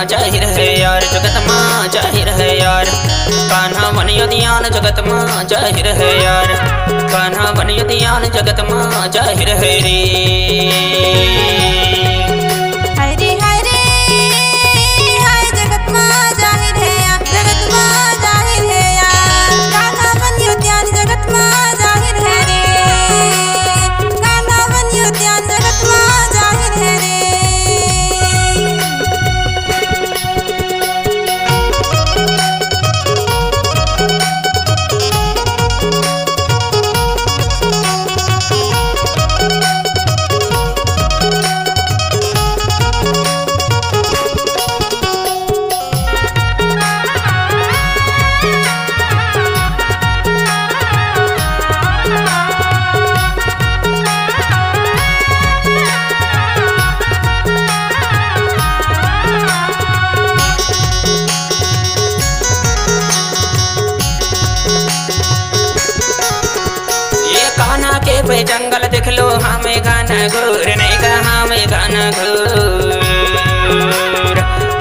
जाहिर है यार, जगत माँ जाहिर है यार। कान्हा बनियो ध्यान जगत माँ जाहिर है यार, कान्हा बनियो ध्यान जगत माँ जाहिर है रे। हरे हरे हाय जगत माँ जाहिर है यार, जगत माँ जाहिर है यार। कान्हा बनियो ध्यान जगत माँ जाहिर है रे, कान्हा बनियो ध्यान जगत माँ जाहिर है रे। पे जंगल देख लो हमें गाना घूर नहीं गा, हमें गाना घूर।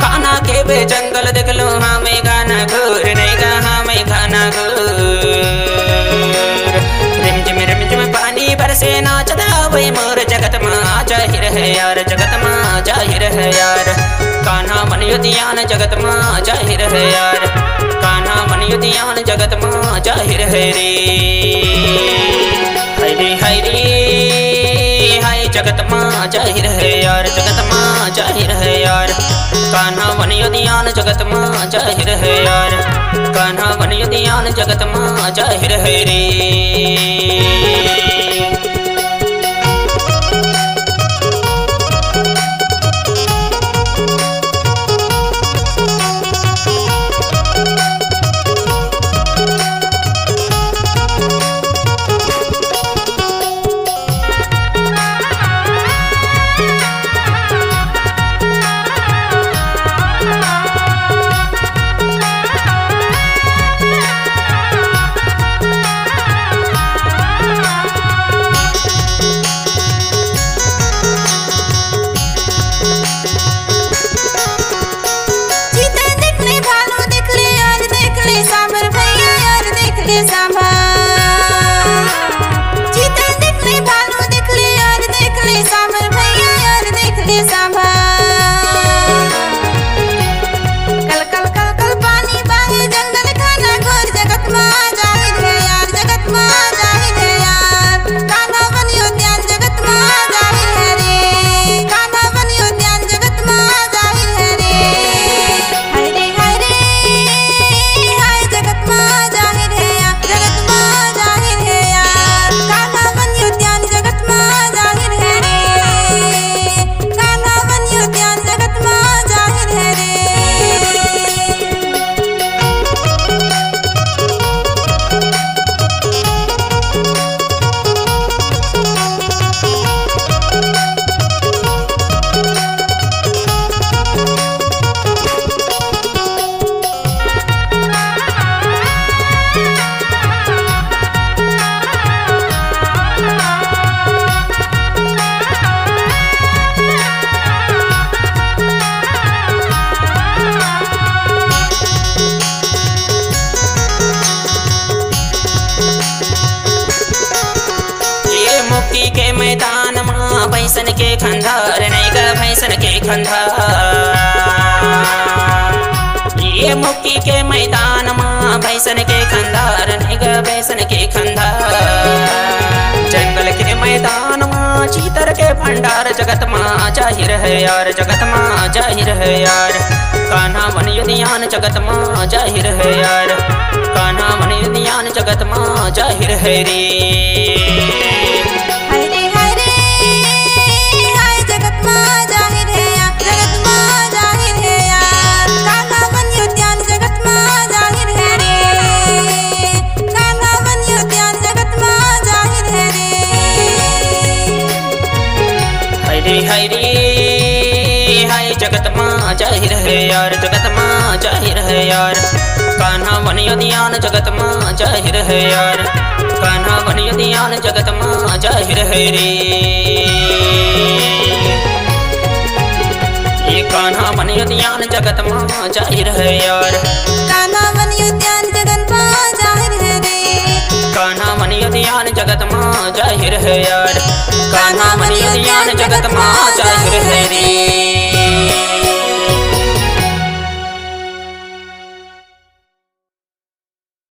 कान्हा के पे जंगल देख लो हमें गाना घूर नहीं गा, हमें गाना घूर। रिमझिम पानी बरसे नाचता वही मोर जगत माँ जाहिर है यार, जगत माँ जाहिर है यार। कान्हा बनियो ध्यान जगत माँ जाहिर है यार, कान्हा बनियो ध्यान जगत माँ जाहिर है रे। हरे हरे हाय जगत माँ जाहिर है यार, जगत माँ जाहिर है यार। कान्हा बनियो ध्यान जगत माँ जाहिर है यार, कान्हा बनियो ध्यान जगत माँ जाहिर है रे। के मैदान माँ भैंसन के खंधार नहीं गा, भैंसन के खंधार। ये मुक्की के मैदान माँ भैंसन के खंधार नहीं गा, भैंसन के खंधार। जंगल के मैदान माँ चीतर के भंडार जगत माँ जाहिर है यार, जगत माँ जाहिर है यार। कान्हा बनियो ध्यान जगत माँ जाहिर है यार, कान्हा बनियो ध्यान जगत माँ जाहिर है रे। हरे हरे हाय जगत माँ जाहिर है यार, जगत माँ जाहिर है यार। कान्हा बनियो ध्यान जगत माँ जाहिर है रे, कान्हा बनियो ध्यान जगत माँ जाहिर है रे। हरे हरे हाय जगत माँ जाहिर है यार, जगत माँ जाहिर है यार। कान्हा बनियो ध्यान जगत माँ जाहिर है यार, कान्हा बनियो ध्यान जगत माँ जाहिर है रे। कान्हा मन उद्यान जगत माँ जाहिर है यार। कान्हा मन उद्यान जगत माँ जाहिर है रे। कान्हा मन उद्यान जगत माँ जाहिर है यार। कान्हा मन उद्यान जगत माँ जाहिर है रे।